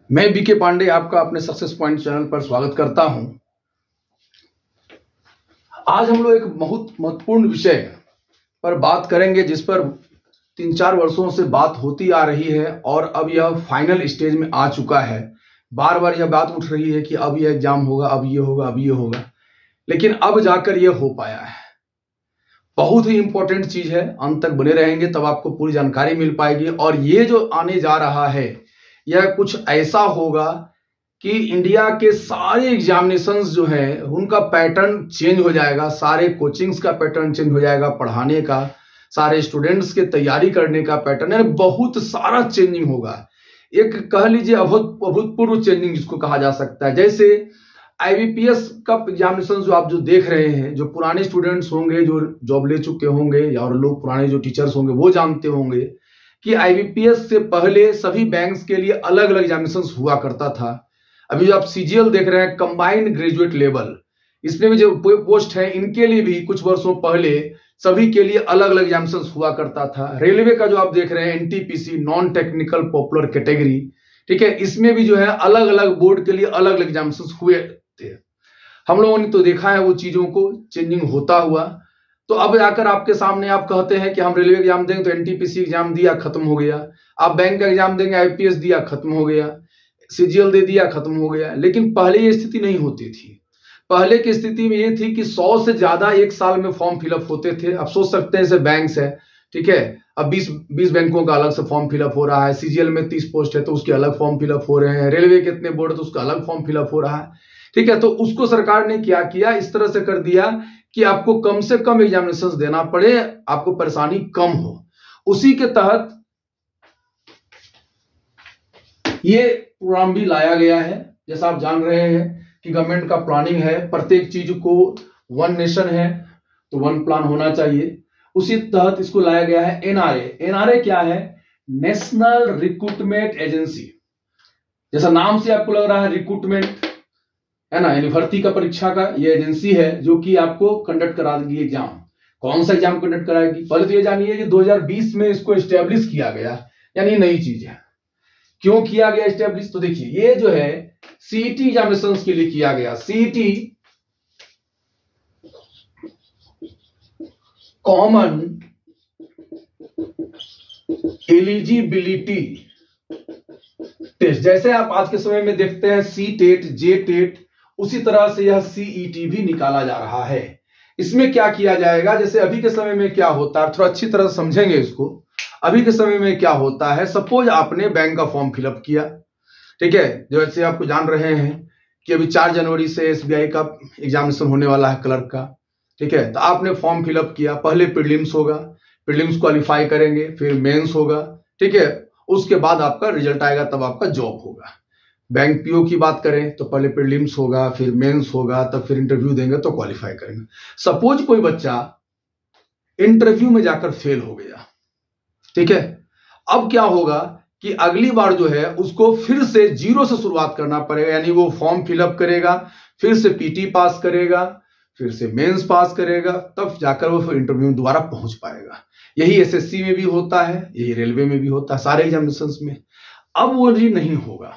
मैं बीके पांडे आपका अपने सक्सेस पॉइंट चैनल पर स्वागत करता हूं। आज हम लोग एक बहुत महत्वपूर्ण विषय पर बात करेंगे जिस पर 3-4 वर्षों से बात होती आ रही है और अब यह फाइनल स्टेज में आ चुका है। बार बार यह बात उठ रही है कि अब यह एग्जाम होगा, अब ये होगा, अब ये होगा, लेकिन अब जाकर यह हो पाया है। बहुत ही इंपॉर्टेंट चीज है, अंत तक बने रहेंगे तब आपको पूरी जानकारी मिल पाएगी। और ये जो आने जा रहा है यह कुछ ऐसा होगा कि इंडिया के सारे एग्जामिनेशंस जो है उनका पैटर्न चेंज हो जाएगा, सारे कोचिंग्स का पैटर्न चेंज हो जाएगा, पढ़ाने का, सारे स्टूडेंट्स के तैयारी करने का पैटर्न है, बहुत सारा चेंजिंग होगा। एक कह लीजिए अभूतपूर्व चेंजिंग जिसको कहा जा सकता है। जैसे आईबीपीएस का एग्जामिनेशन जो आप जो देख रहे हैं, जो पुराने स्टूडेंट्स होंगे, जो जॉब ले चुके होंगे, और लोग पुराने जो टीचर्स होंगे वो जानते होंगे कि आईबीपीएस से पहले सभी बैंक्स के लिए अलग अलग एग्जामिनेशन हुआ करता था। अभी जो आप सीजीएल देख रहे हैं, कंबाइंड ग्रेजुएट लेवल, इसमें भी जो पोस्ट है इनके लिए भी कुछ वर्षों पहले सभी के लिए अलग अलग एग्जामिनेशन हुआ करता था। रेलवे का जो आप देख रहे हैं NTPC, non technical popular category, ठीक है, इसमें भी जो है अलग अलग बोर्ड के लिए अलग अलग एग्जामिनेशन हुए थे। हम लोगों ने तो देखा है वो चीजों को चेंजिंग होता हुआ। तो अब जाकर आपके सामने आप कहते हैं कि हम रेलवे एग्जाम देंगे तो एनटीपीसी एग्जाम दिया, खत्म हो गया। आप बैंक का एग्जाम देंगे, आईपीएस दिया, खत्म हो गया। सीजीएल दे दिया, खत्म हो गया। लेकिन पहले ये स्थिति नहीं होती थी। पहले की स्थिति में ये थी कि 100 से ज्यादा एक साल में फॉर्म फिलअप होते थे। आप सोच सकते हैं जैसे बैंक्स है, ठीक है, अब 20 बैंकों का अलग से फॉर्म फिलअप हो रहा है। सीजीएल में 30 पोस्ट है तो उसके अलग फॉर्म फिलअप हो रहे हैं। रेलवे के इतने बोर्ड है तो उसका अलग फॉर्म फिलअप हो रहा है, ठीक है। तो उसको सरकार ने क्या किया, इस तरह से कर दिया कि आपको कम से कम एग्जामिनेशंस देना पड़े, आपको परेशानी कम हो। उसी के तहत ये प्रोग्राम भी लाया गया है। जैसा आप जान रहे हैं कि गवर्नमेंट का प्लानिंग है, प्रत्येक चीज को वन नेशन है तो वन प्लान होना चाहिए। उसी तहत इसको लाया गया है एनआरए। एनआरए क्या है? National recruitment agency. जैसा नाम से आपको लग रहा है रिक्रूटमेंट है ना, यानी भर्ती का परीक्षा का ये एजेंसी है जो कि आपको कंडक्ट करा देगी एग्जाम। कौन सा एग्जाम कंडक्ट कराएगी? पहले तो ये जानिए कि 2020 में इसको एस्टेब्लिश किया गया, यानी नई चीज है। क्यों किया गया एस्टेब्लिश? तो देखिए ये जो है सीईटी एग्जामिनेशन के लिए किया गया। CET common eligibility test. जैसे आप आज के समय में देखते हैं सी टेट, जे टेट, उसी तरह से यह सीईटी भी निकाला जा रहा है। इसमें क्या किया जाएगा, जैसे अभी के समय में क्या होता है, थोड़ा अच्छी तरह समझेंगे इसको। अभी के समय में क्या होता है, सपोज आपने बैंक का फॉर्म फिलअप किया, ठीक है, जैसे आपको जान रहे हैं कि अभी 4 जनवरी से एसबीआई का एग्जामिनेशन होने वाला है क्लर्क का, ठीक है। तो आपने फॉर्म फिलअप किया, पहले प्रीलिम्स होगा, प्रीलिम्स क्वालिफाई करेंगे, फिर मेंस होगा, ठीक है, उसके बाद आपका रिजल्ट आएगा, तब आपका जॉब होगा। बैंक पीओ की बात करें तो पहले प्रीलिम्स होगा, फिर मेंस होगा, तब फिर इंटरव्यू देंगे तो क्वालिफाई करेंगे। सपोज कोई बच्चा इंटरव्यू में जाकर फेल हो गया, ठीक है, अब क्या होगा कि अगली बार जो है उसको फिर से जीरो से शुरुआत करना पड़ेगा। यानी वो फॉर्म फिलअप करेगा, फिर से पीटी पास करेगा, फिर से मेंस पास करेगा, तब जाकर वो फिर इंटरव्यू में दोबारा पहुंच पाएगा। यही एसएससी में भी होता है, यही रेलवे में भी होता है, सारे एग्जामिनेशंस में। अब वो भी नहीं होगा।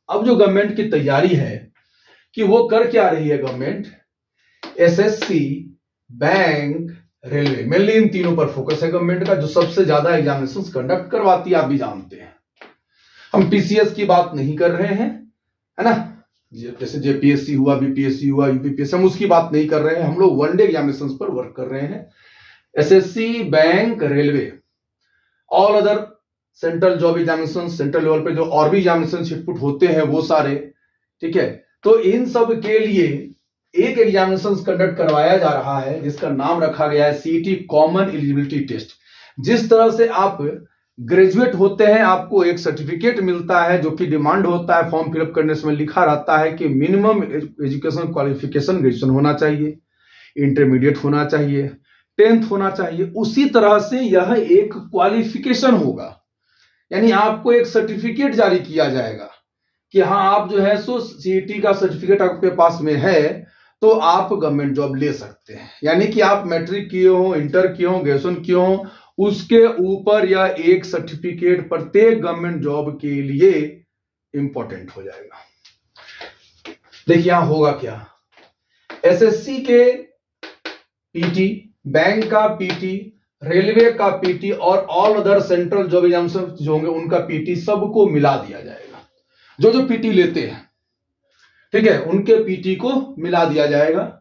अब जो गवर्नमेंट की तैयारी है कि वो कर क्या रही है government, SSC, bank, railway, mainly इन तीनों पर फोकस है गवर्नमेंट का, जो सबसे ज्यादा एग्जामिनेशंस कंडक्ट करवाती है, आप भी जानते हैं। हम पीसीएस की बात नहीं कर रहे हैं, है ना, जैसे जेपीएससी हुआ, बीपीएससी हुआ, यूपीपीएससी, हम उसकी बात नहीं कर रहे हैं। हम लोग वनडे एग्जामिनेशंस पर वर्क कर रहे हैं। SSC, bank, railway, all other central job examination, central level पे जो और भी एग्जामिनेशन छिटपुट होते हैं वो सारे, ठीक है। तो इन सब के लिए एक एग्जामिनेशन कंडक्ट करवाया जा रहा है जिसका नाम रखा गया है सीईटी कॉमन एलिजिबिलिटी टेस्ट। जिस तरह से आप ग्रेजुएट होते हैं, आपको एक सर्टिफिकेट मिलता है जो कि डिमांड होता है, फॉर्म फिलअप करने समय लिखा रहता है कि मिनिमम एजुकेशन क्वालिफिकेशन ग्रेजुएशन होना चाहिए, इंटरमीडिएट होना चाहिए, 10th होना चाहिए। उसी तरह से यह एक क्वालिफिकेशन होगा, यानी आपको एक सर्टिफिकेट जारी किया जाएगा कि हाँ आप जो है सो सीईटी का सर्टिफिकेट आपके पास में है तो आप गवर्नमेंट जॉब ले सकते हैं। यानी कि आप मैट्रिक किए हो, इंटर किए हो, ग्रेजुएशन किए हो, उसके ऊपर यह एक सर्टिफिकेट प्रत्येक गवर्नमेंट जॉब के लिए इंपॉर्टेंट हो जाएगा। देखिए यहां होगा क्या, एसएससी के पीटी, बैंक का पीटी, रेलवे का पीटी और all other central job exam जो होंगे उनका पीटी सबको मिला दिया जाएगा। जो जो पीटी लेते हैं, ठीक है, उनके पीटी को मिला दिया जाएगा।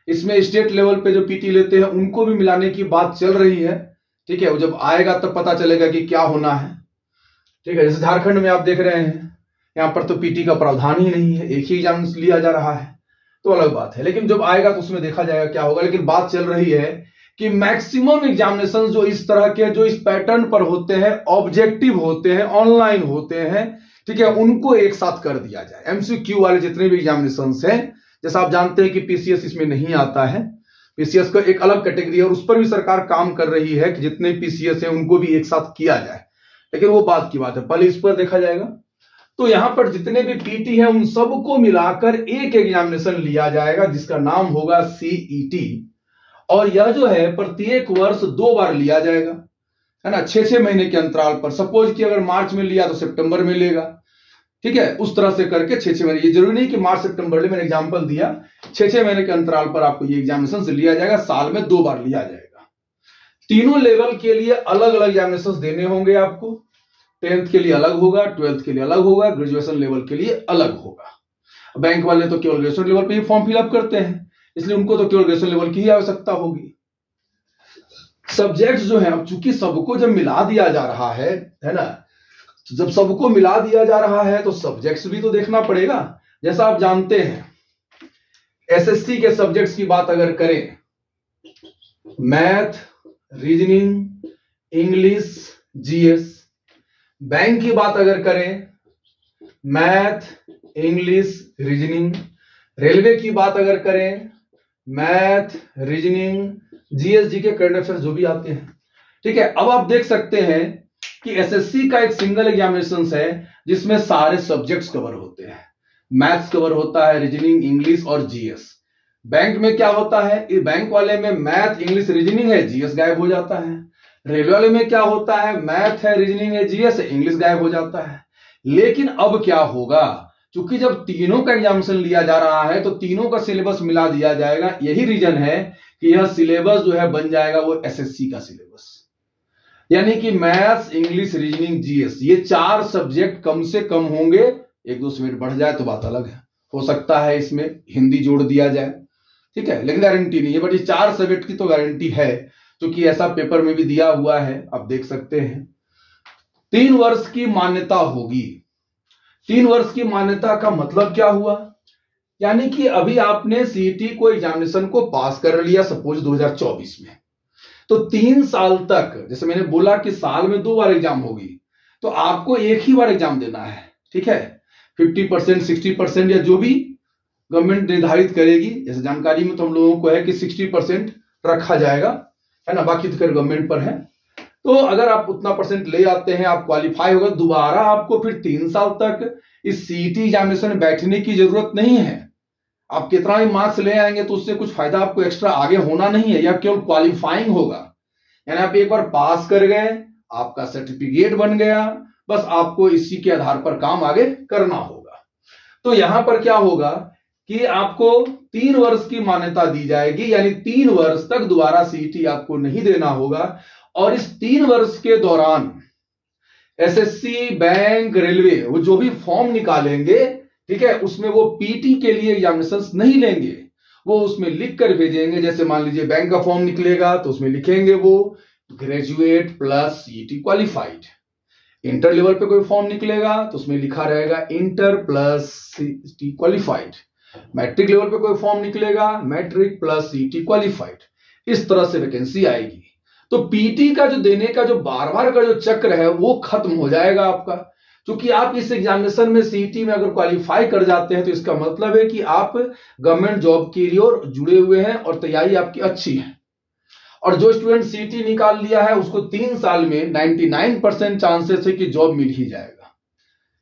इसमें स्टेट लेवल पे जो पीटी लेते हैं उनको भी मिलाने की बात चल रही है, ठीक है। वो जब आएगा तब पता चलेगा कि क्या होना है, ठीक है। जैसे झारखंड में आप देख रहे हैं, यहां पर तो पीटी का प्रावधान ही नहीं है, एक ही एग्जाम लिया जा रहा है, तो अलग बात है। लेकिन जब आएगा तो उसमें देखा जाएगा क्या होगा। लेकिन बात चल रही है कि मैक्सिमम एग्जामिनेशन जो इस तरह के, जो इस पैटर्न पर होते हैं, ऑब्जेक्टिव होते हैं, ऑनलाइन होते हैं, ठीक है, उनको एक साथ कर दिया जाए। एमसीक्यू वाले जितने भी एग्जामिनेशन हैं, जैसा आप जानते हैं कि पीसीएस इसमें नहीं आता है, पीसीएस का एक अलग कैटेगरी है और उस पर भी सरकार काम कर रही है कि जितने पीसीएस हैं उनको भी एक साथ किया जाए। लेकिन वो बात की बात है, पहले इस पर देखा जाएगा। तो यहां पर जितने भी पीटी है उन सबको मिलाकर एक एग्जामिनेशन लिया जाएगा जिसका नाम होगा सीईटी। और यह जो है प्रत्येक वर्ष 2 बार लिया जाएगा, है ना, 6-6 महीने के अंतराल पर। सपोज कि अगर मार्च में लिया तो सितंबर में लेगा, ठीक है, उस तरह से करके 6-6 महीने। ये जरूरी नहीं कि मार्च सितंबर में, मैंने एग्जांपल दिया, 6-6 महीने के अंतराल पर आपको ये एग्जामिनेशन से लिया जाएगा, साल में 2 बार लिया जाएगा। तीनों लेवल के लिए अलग अलग एग्जामिनेशन देने होंगे आपको। 10th के लिए अलग होगा, 12th के लिए अलग होगा, ग्रेजुएशन लेवल के लिए अलग होगा। बैंक वाले तो केवल ग्रेजुएशन लेवल पे ही फॉर्म फिलअप करते हैं, इसलिए उनको तो केवल ग्रेजुएशन लेवल की ही आवश्यकता होगी। सब्जेक्ट्स जो है, अब चूंकि सबको जब मिला दिया जा रहा है ना, जब सबको मिला दिया जा रहा है तो सब्जेक्ट्स भी तो देखना पड़ेगा। जैसा आप जानते हैं एसएससी के सब्जेक्ट्स की बात अगर करें, math, reasoning, English, GS. Bank की बात अगर करें, मैथ, इंग्लिश, रीजनिंग। रेलवे की बात अगर करें, math, reasoning, GS, GK, current affairs जो भी आते हैं, ठीक है। अब आप देख सकते हैं कि एसएससी का एक सिंगल एग्जामिनेशन है जिसमें सारे सब्जेक्ट्स कवर होते हैं। मैथ्स कवर होता है, रीजनिंग, इंग्लिश और जीएस। बैंक में क्या होता है, बैंक वाले में मैथ, इंग्लिश, रीजनिंग है, जीएस गायब हो जाता है। रेलवे वाले में क्या होता है, मैथ है, रीजनिंग है, जीएस है, इंग्लिश गायब हो जाता है। लेकिन अब क्या होगा, क्योंकि जब तीनों का एग्जामिनेशन लिया जा रहा है तो तीनों का सिलेबस मिला दिया जाएगा। यही रीजन है कि यह सिलेबस जो है बन जाएगा वो एसएससी का सिलेबस, यानी कि मैथ्स, इंग्लिश, रीजनिंग, जीएस, ये 4 सब्जेक्ट कम से कम होंगे। 1-2 सब्जेक्ट बढ़ जाए तो बात अलग है, हो सकता है इसमें हिंदी जोड़ दिया जाए, ठीक है, लेकिन गारंटी नहीं है। बट ये 4 सब्जेक्ट की तो गारंटी है, क्योंकि ऐसा पेपर में भी दिया हुआ है, आप देख सकते हैं। 3 वर्ष की मान्यता होगी। 3 वर्ष की मान्यता का मतलब क्या हुआ, यानी कि अभी आपने सीईटी को एग्जामिनेशन को पास कर लिया सपोज 2024 में, तो 3 साल तक, जैसे मैंने बोला कि साल में 2 बार एग्जाम होगी, तो आपको एक ही बार एग्जाम देना है, ठीक है। 50%, 60% या जो भी गवर्नमेंट निर्धारित करेगी। जैसे जानकारी में तो हम लोगों को है कि 60% रखा जाएगा, है ना, बाकी तो फिर गवर्नमेंट पर है। तो अगर आप उतना परसेंट ले आते हैं, आप क्वालिफाई होगा, दोबारा आपको फिर 3 साल तक इस सीईटी एग्जामिनेशन में बैठने की जरूरत नहीं है। आप कितना भी मार्क्स ले आएंगे तो उससे कुछ फायदा आपको एक्स्ट्रा आगे होना नहीं है, या केवल क्वालिफाइंग होगा, यानी आप एक बार पास कर गए, आपका सर्टिफिकेट बन गया, बस आपको इसी के आधार पर काम आगे करना होगा। तो यहां पर क्या होगा कि आपको 3 वर्ष की मान्यता दी जाएगी, यानी 3 वर्ष तक दोबारा सीईटी आपको नहीं देना होगा। और इस 3 वर्ष के दौरान एसएससी, बैंक, रेलवे वो जो भी फॉर्म निकालेंगे, ठीक है, उसमें वो पीटी के लिए एग्जामिनेशन नहीं लेंगे, वो उसमें लिख कर भेजेंगे। जैसे मान लीजिए बैंक का फॉर्म निकलेगा तो उसमें लिखेंगे वो graduate plus CET qualified. Inter level पे कोई फॉर्म निकलेगा तो उसमें लिखा रहेगा inter plus CET qualified. Matric level पे कोई फॉर्म निकलेगा, मैट्रिक प्लस सीईटी क्वालिफाइड। इस तरह से वैकेंसी आएगी। तो पीटी का जो देने का जो बार बार का जो चक्र है वो खत्म हो जाएगा आपका, क्योंकि आप इस एग्जामिनेशन में सीईटी में अगर क्वालिफाई कर जाते हैं तो इसका मतलब है कि आप गवर्नमेंट जॉब के लिए जुड़े हुए हैं और तैयारी आपकी अच्छी है। और जो स्टूडेंट सीईटी निकाल लिया है उसको 3 साल में 99% चांसेस है कि जॉब मिल ही जाएगा,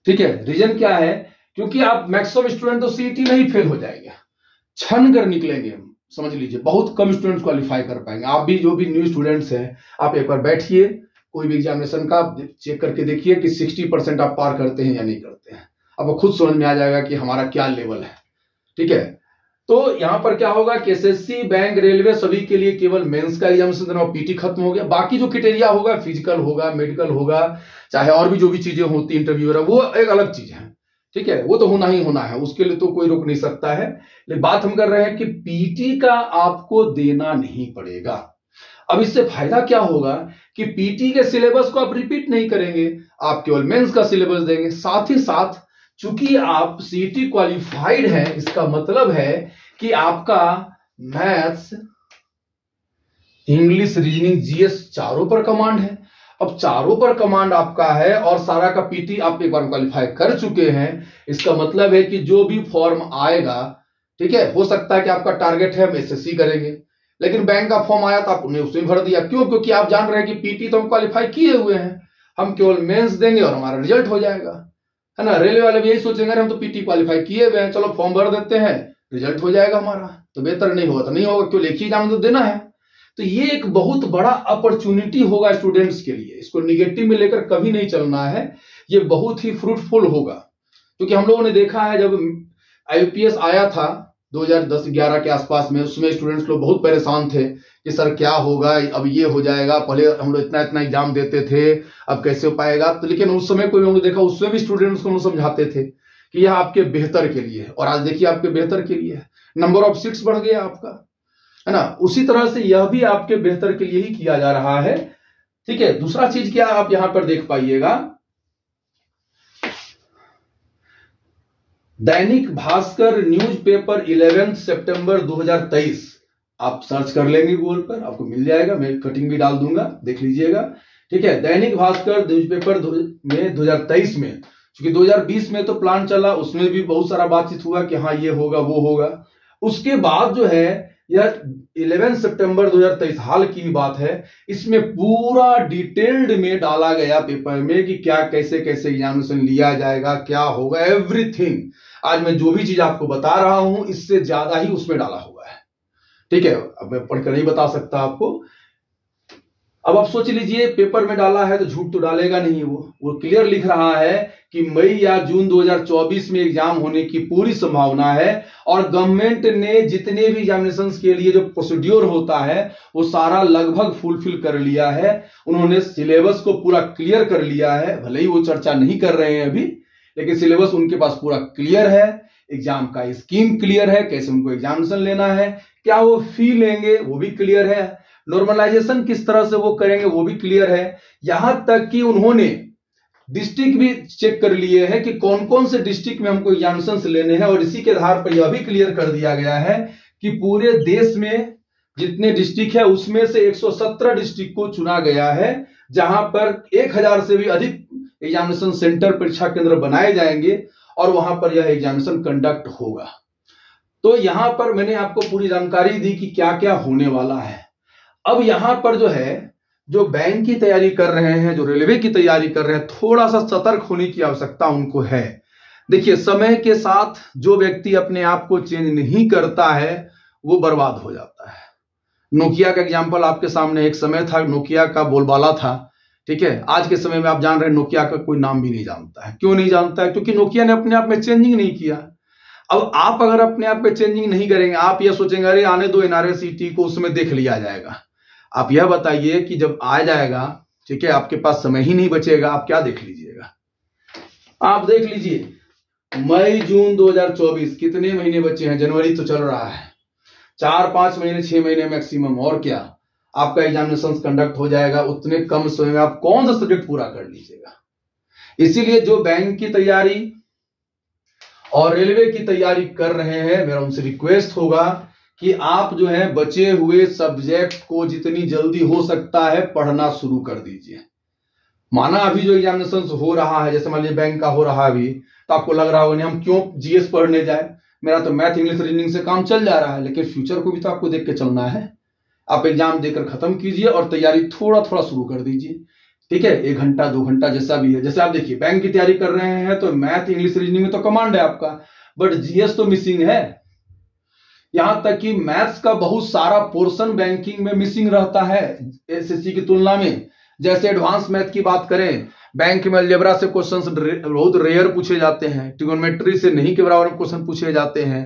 ठीक है। रीजन क्या है, क्योंकि आप मैक्सिमम स्टूडेंट तो सीईटी नहीं फेल हो जाएगा, छन कर निकलेंगे, समझ लीजिए बहुत कम स्टूडेंट्स क्वालिफाई कर पाएंगे। आप भी जो भी न्यू स्टूडेंट्स हैं, आप एक बार बैठिए, कोई भी एग्जामिनेशन का चेक करके देखिए कि 60% आप पार करते हैं या नहीं करते हैं। अब खुद समझ में आ जाएगा कि हमारा क्या लेवल है। ठीक है, तो यहां पर क्या होगा कि एसएससी, बैंक, रेलवे सभी के लिए केवल मेंस का एग्जामिनेशन देना, पीटी खत्म हो गया। बाकी जो क्राइटेरिया होगा, फिजिकल होगा, मेडिकल होगा, चाहे और भी जो भी चीजें होती इंटरव्यू वगैरह, वो एक अलग चीज है। ठीक है, वो तो होना ही होना है, उसके लिए तो कोई रोक नहीं सकता है। लेकिन बात हम कर रहे हैं कि पीटी का आपको देना नहीं पड़ेगा। अब इससे फायदा क्या होगा कि पीटी के सिलेबस को आप रिपीट नहीं करेंगे, आप केवल मेंस का सिलेबस देंगे। साथ ही साथ चूंकि आप सीटी क्वालिफाइड हैं, इसका मतलब है कि आपका मैथ्स, इंग्लिश, रीजनिंग, जीएस चारों पर कमांड है। अब चारों पर कमांड आपका है और सारा का पीटी आप एक बार क्वालिफाई कर चुके हैं। इसका मतलब है कि जो भी फॉर्म आएगा, ठीक है, हो सकता है कि आपका टारगेट है हम एसएससी करेंगे, लेकिन बैंक का फॉर्म आया तो आपने उसमें भर दिया। क्यों? क्योंकि आप जान रहे हैं कि पीटी तो हम क्वालिफाई किए हुए हैं, हम केवल मेंस देंगे और हमारा रिजल्ट हो जाएगा, है ना। रेलवे वाले भी यही सोचेंगे हम तो पीटी क्वालिफाई किए हुए हैं, चलो फॉर्म भर देते हैं, रिजल्ट हो जाएगा हमारा, तो बेहतर नहीं होगा तो नहीं होगा, क्यों, एक ही एग्जाम तो देना है। तो ये एक बहुत बड़ा अपॉर्चुनिटी होगा स्टूडेंट्स के लिए, इसको निगेटिव में लेकर कभी नहीं चलना है, ये बहुत ही फ्रूटफुल होगा। क्योंकि हम लोगों ने देखा है जब आईपीएस आया था 2010-11 के आसपास में, उसमें स्टूडेंट्स लोग बहुत परेशान थे कि सर क्या होगा, अब ये हो जाएगा, पहले हम लोग इतना इतना एग्जाम देते थे, अब कैसे हो पाएगा। तो लेकिन उस समय कोई लोगों ने देखा, उसमें भी स्टूडेंट्स को समझाते थे कि यह आपके बेहतर के लिए है, और आज देखिए आपके बेहतर के लिए है, नंबर ऑफ सीट्स बढ़ गया आपका, है ना। उसी तरह से यह भी आपके बेहतर के लिए ही किया जा रहा है। ठीक है, दूसरा चीज क्या आप यहां पर देख पाइएगा, दैनिक भास्कर न्यूज़पेपर 11 सितंबर 2023, आप सर्च कर लेंगे गूगल पर, आपको मिल जाएगा, मैं कटिंग भी डाल दूंगा, देख लीजिएगा। ठीक है, दैनिक भास्कर न्यूज़पेपर में 2023 में, क्योंकि 2020 में तो प्लान चला, उसमें भी बहुत सारा बातचीत हुआ कि हाँ ये होगा वो होगा। उसके बाद जो है यह 11 सितंबर 2023 हाल की बात है, इसमें पूरा डिटेल्ड में डाला गया पेपर में कि क्या कैसे कैसे एग्जामिनेशन लिया जाएगा, क्या होगा, एवरीथिंग। आज मैं जो भी चीज आपको बता रहा हूं इससे ज्यादा ही उसमें डाला हुआ है। ठीक है, अब मैं पढ़कर नहीं बता सकता आपको। अब आप सोच लीजिए, पेपर में डाला है तो झूठ तो डालेगा नहीं, वो क्लियर लिख रहा है कि मई या जून 2024 में एग्जाम होने की पूरी संभावना है, और गवर्नमेंट ने जितने भी एग्जामिनेशन के लिए जो प्रोसीड्योर होता है वो सारा लगभग फुलफिल कर लिया है। उन्होंने सिलेबस को पूरा क्लियर कर लिया है, भले ही वो चर्चा नहीं कर रहे हैं अभी, लेकिन सिलेबस उनके पास पूरा क्लियर है, एग्जाम का स्कीम क्लियर है, कैसे उनको एग्जामिनेशन लेना है, क्या वो फी लेंगे वो भी क्लियर है, नॉर्मलाइजेशन किस तरह से वो करेंगे वो भी क्लियर है। यहां तक कि उन्होंने डिस्ट्रिक्ट भी चेक कर लिए हैं कि कौन कौन से डिस्ट्रिक्ट में हमको एग्जामिनेशन लेने हैं, और इसी के आधार पर यह भी क्लियर कर दिया गया है कि पूरे देश में जितने डिस्ट्रिक्ट है उसमें से 117 डिस्ट्रिक्ट को चुना गया है, जहां पर 1000 से भी अधिक एग्जामिनेशन सेंटर, परीक्षा केंद्र बनाए जाएंगे और वहां पर यह एग्जामिनेशन कंडक्ट होगा। तो यहां पर मैंने आपको पूरी जानकारी दी कि क्या क्या होने वाला है। अब यहां पर जो है, जो बैंक की तैयारी कर रहे हैं, जो रेलवे की तैयारी कर रहे हैं, थोड़ा सा सतर्क होने की आवश्यकता उनको है। देखिए, समय के साथ जो व्यक्ति अपने आप को चेंज नहीं करता है वो बर्बाद हो जाता है। नोकिया का एग्जाम्पल आपके सामने, एक समय था नोकिया का बोलबाला था, ठीक है, आज के समय में आप जान रहे हैं नोकिया का कोई नाम भी नहीं जानता है। क्यों नहीं जानता है? क्योंकि नोकिया ने अपने आप में चेंजिंग नहीं किया। अब आप अगर अपने आप में चेंजिंग नहीं करेंगे, आप ये सोचेंगे अरे आने दो एनआरएसईटी को, उसमें देख लिया जाएगा। आप यह बताइए कि जब आ जाएगा, ठीक है, आपके पास समय ही नहीं बचेगा, आप क्या देख लीजिएगा? आप देख लीजिए, मई जून 2024 कितने महीने बचे हैं? जनवरी तो चल रहा है, 4-5 महीने, 6 महीने मैक्सिमम, और क्या आपका एग्जामिनेशन कंडक्ट हो जाएगा। उतने कम समय में आप कौन सा सब्जेक्ट पूरा कर लीजिएगा? इसीलिए जो बैंक की तैयारी और रेलवे की तैयारी कर रहे हैं, मेरा उनसे रिक्वेस्ट होगा कि आप जो है बचे हुए सब्जेक्ट को जितनी जल्दी हो सकता है पढ़ना शुरू कर दीजिए। माना अभी जो एग्जामिनेशन हो रहा है, जैसे मान लीजिए बैंक का हो रहा है अभी, तो आपको लग रहा होगा नहीं हम क्यों जीएस पढ़ने जाए, मेरा तो मैथ, इंग्लिश, रीजनिंग से काम चल जा रहा है। लेकिन फ्यूचर को भी तो आपको देख के चलना है। आप एग्जाम देकर खत्म कीजिए और तैयारी थोड़ा थोड़ा शुरू कर दीजिए, ठीक है, 1 घंटा 2 घंटा जैसा भी है। जैसे आप देखिए, बैंक की तैयारी कर रहे हैं तो मैथ, इंग्लिश, रीजनिंग में तो कमांड है आपका, बट जीएस तो मिसिंग है। यहां तक कि मैथ्स का बहुत सारा पोर्शन बैंकिंग में मिसिंग रहता है एसएससी की तुलना में। जैसे एडवांस मैथ की बात करें, बैंक में अलजेब्रा से क्वेश्चंस बहुत रेयर पूछे जाते हैं, ट्रिगोनोमेट्री से नहीं के बराबर क्वेश्चन पूछे जाते हैं,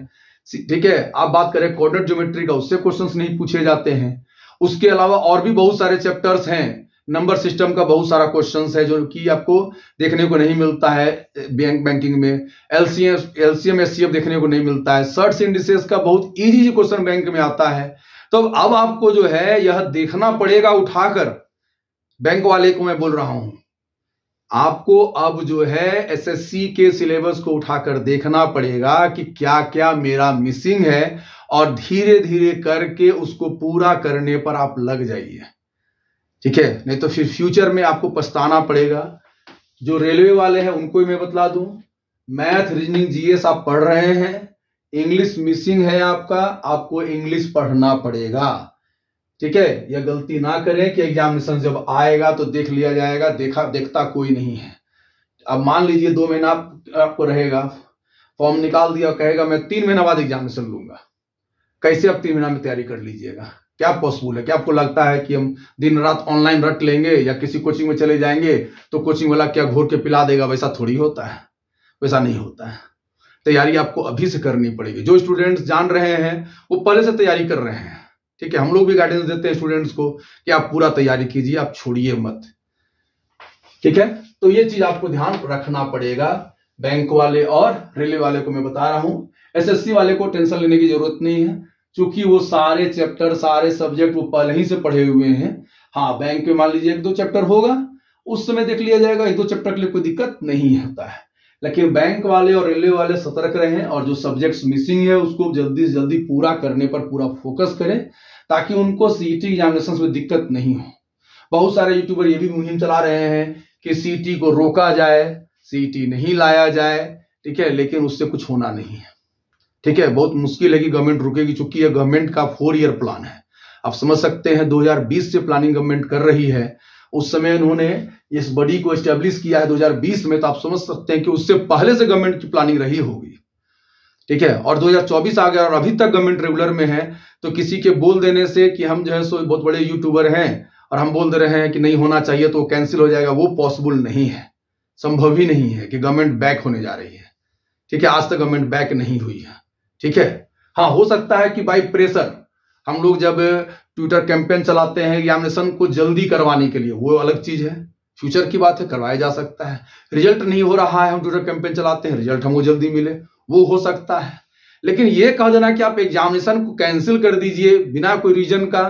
ठीक है। आप बात करें कोऑर्डिनेट ज्योमेट्री का, उससे क्वेश्चंस नहीं पूछे जाते हैं। उसके अलावा और भी बहुत सारे चैप्टर्स हैं, नंबर सिस्टम का बहुत सारा क्वेश्चंस है जो कि आपको देखने को नहीं मिलता है बैंकिंग में। एलसीएम एचसीएफ देखने को नहीं मिलता है। सर्च इंडिसेस का बहुत इजी क्वेश्चन बैंक में आता है। तो अब आपको जो है यह देखना पड़ेगा उठाकर, बैंक वाले को मैं बोल रहा हूं, आपको अब जो है एसएससी के सिलेबस को उठाकर देखना पड़ेगा कि क्या क्या मेरा मिसिंग है, और धीरे धीरे करके उसको पूरा करने पर आप लग जाइए, ठीक है। नहीं तो फिर फ्यूचर में आपको पछताना पड़ेगा। जो रेलवे वाले हैं उनको ही मैं बतला दूं, मैथ रीजनिंग जीएस आप पढ़ रहे हैं, इंग्लिश मिसिंग है आपका, आपको इंग्लिश पढ़ना पड़ेगा, ठीक है। यह गलती ना करें कि एग्जामिनेशन जब आएगा तो देख लिया जाएगा, देखता कोई नहीं है। अब मान लीजिए 2 महीना आपको रहेगा, फॉर्म निकाल दिया, कहेगा मैं 3 महीना बाद एग्जामिनेशन लूंगा। कैसे आप 3 महीना में तैयारी कर लीजिएगा? क्या पॉसिबल है? क्या आपको लगता है कि हम दिन रात ऑनलाइन रट लेंगे या किसी कोचिंग में चले जाएंगे तो कोचिंग वाला क्या घोर के पिला देगा? वैसा थोड़ी होता है, वैसा नहीं होता है। तैयारी आपको अभी से करनी पड़ेगी। जो स्टूडेंट्स जान रहे हैं वो पहले से तैयारी कर रहे हैं, ठीक है। हम लोग भी गाइडेंस देते हैं स्टूडेंट्स को कि आप पूरा तैयारी कीजिए, आप छोड़िए मत, ठीक है। तो ये चीज आपको ध्यान रखना पड़ेगा। बैंक वाले और रेलवे वाले को मैं बता रहा हूं, एसएससी वाले को टेंशन लेने की जरूरत नहीं है, क्योंकि वो सारे चैप्टर सारे सब्जेक्ट वो पहले ही से पढ़े हुए हैं। हाँ, बैंक में मान लीजिए 1-2 चैप्टर होगा, उस समय देख लिया जाएगा, 1-2 चैप्टर के लिए कोई दिक्कत नहीं होता है। लेकिन बैंक वाले और रेलवे वाले सतर्क रहें और जो सब्जेक्ट्स मिसिंग है उसको जल्दी से जल्दी पूरा करने पर पूरा फोकस करें, ताकि उनको सीईटी एग्जामिनेशन में दिक्कत नहीं हो। बहुत सारे यूट्यूबर ये भी मुहिम चला रहे हैं कि सीईटी को रोका जाए, सीईटी नहीं लाया जाए, ठीक है, लेकिन उससे कुछ होना नहीं है, ठीक है। बहुत मुश्किल है कि गवर्नमेंट रुकेगी, चूंकि यह गवर्नमेंट का 4 ईयर प्लान है। आप समझ सकते हैं 2020 से प्लानिंग गवर्नमेंट कर रही है, उस समय उन्होंने इस बॉडी को एस्टेब्लिश किया है 2020 में, तो आप समझ सकते हैं कि उससे पहले से गवर्नमेंट की प्लानिंग रही होगी, ठीक है। और 2024 आ गया और अभी तक गवर्नमेंट रेगुलर में है, तो किसी के बोल देने से कि हम जो है सो बहुत बड़े यूट्यूबर हैं और हम बोल दे रहे हैं कि नहीं होना चाहिए तो कैंसिल हो जाएगा, वो पॉसिबल नहीं है, संभव ही नहीं है कि गवर्नमेंट बैक होने जा रही है, ठीक है। आज तक गवर्नमेंट बैक नहीं हुई है, ठीक है। हाँ, हो सकता है कि बाई प्रेशर हम लोग जब ट्विटर कैंपेन चलाते हैं एग्जामिनेशन को जल्दी करवाने के लिए, वो अलग चीज है, फ्यूचर की बात है, करवाया जा सकता है। रिजल्ट नहीं हो रहा है, हम ट्विटर कैंपेन चलाते हैं, रिजल्ट हमको जल्दी मिले, वो हो सकता है। लेकिन ये कह देना कि आप एग्जामिनेशन को कैंसिल कर दीजिए बिना कोई रीजन का,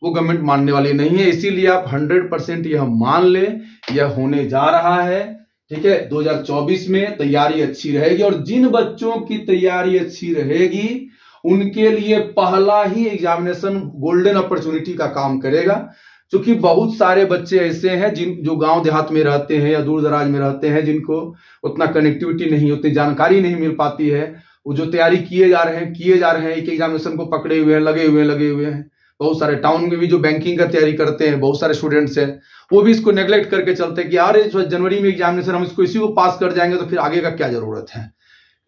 वो गवर्नमेंट मानने वाली नहीं है। इसीलिए आप 100% यह मान ले, यह होने जा रहा है, ठीक है। 2024 में तैयारी अच्छी रहेगी, और जिन बच्चों की तैयारी अच्छी रहेगी उनके लिए पहला ही एग्जामिनेशन गोल्डन अपॉर्चुनिटी का काम करेगा। क्योंकि बहुत सारे बच्चे ऐसे हैं जो गांव देहात में रहते हैं या दूर दराज में रहते हैं, जिनको उतना कनेक्टिविटी नहीं, उतनी जानकारी नहीं मिल पाती है, वो जो तैयारी किए जा रहे हैं, एक एग्जामिनेशन को पकड़े हुए हैं, लगे हुए हैं। बहुत सारे टाउन में भी जो बैंकिंग का तैयारी करते हैं, बहुत सारे स्टूडेंट्स हैं, वो भी इसको नेग्लेक्ट करके चलते हैं कि यार जनवरी में एग्जामिनेशन, हम इसको इसी को पास कर जाएंगे तो फिर आगे का क्या जरूरत है।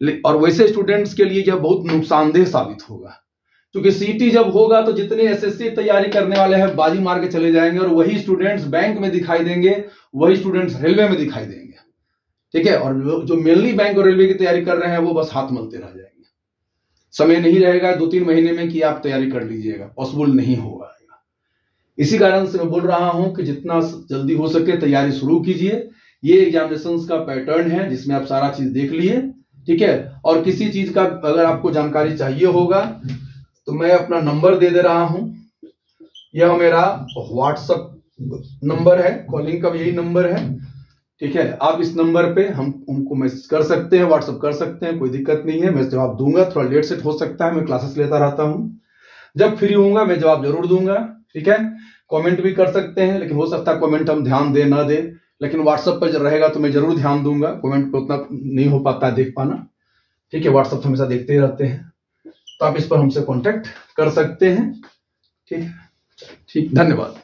और वैसे स्टूडेंट्स के लिए यह बहुत नुकसानदेह साबित होगा, क्योंकि सीईटी जब होगा तो जितने एसएससी तैयारी करने वाले हैं बाजी मार के चले जाएंगे, और वही स्टूडेंट्स बैंक में दिखाई देंगे, वही स्टूडेंट्स रेलवे में दिखाई देंगे, ठीक है। और जो मेनली बैंक और रेलवे की तैयारी कर रहे हैं वो बस हाथ मलते रह जाएंगे। समय नहीं रहेगा 2-3 महीने में कि आप तैयारी कर लीजिएगा, पॉसिबल नहीं होगा। इसी कारण से मैं बोल रहा हूं कि जितना जल्दी हो सके तैयारी शुरू कीजिए। ये एग्जामिनेशंस का पैटर्न है जिसमें आप सारा चीज देख लिए, ठीक है। और किसी चीज का अगर आपको जानकारी चाहिए होगा तो मैं अपना नंबर दे रहा हूं, यह मेरा व्हाट्सएप नंबर है, कॉलिंग का भी यही नंबर है, ठीक है। आप इस नंबर पे हमको मैसेज कर सकते हैं, व्हाट्सएप कर सकते हैं, कोई दिक्कत नहीं है। मैं जवाब दूंगा, थोड़ा लेट सेट हो सकता है, मैं क्लासेस लेता रहता हूं, जब फ्री होऊंगा मैं जवाब जरूर दूंगा, ठीक है। कमेंट भी कर सकते हैं, लेकिन हो सकता है कमेंट हम ध्यान दे ना दे, लेकिन व्हाट्सएप पर जब रहेगा तो मैं जरूर ध्यान दूंगा। कमेंट पे उतना नहीं हो पाता है देख पाना, ठीक है। व्हाट्सएप हमेशा देखते ही रहते हैं, तो आप इस पर हमसे कांटेक्ट कर सकते हैं, ठीक है। ठीक, धन्यवाद।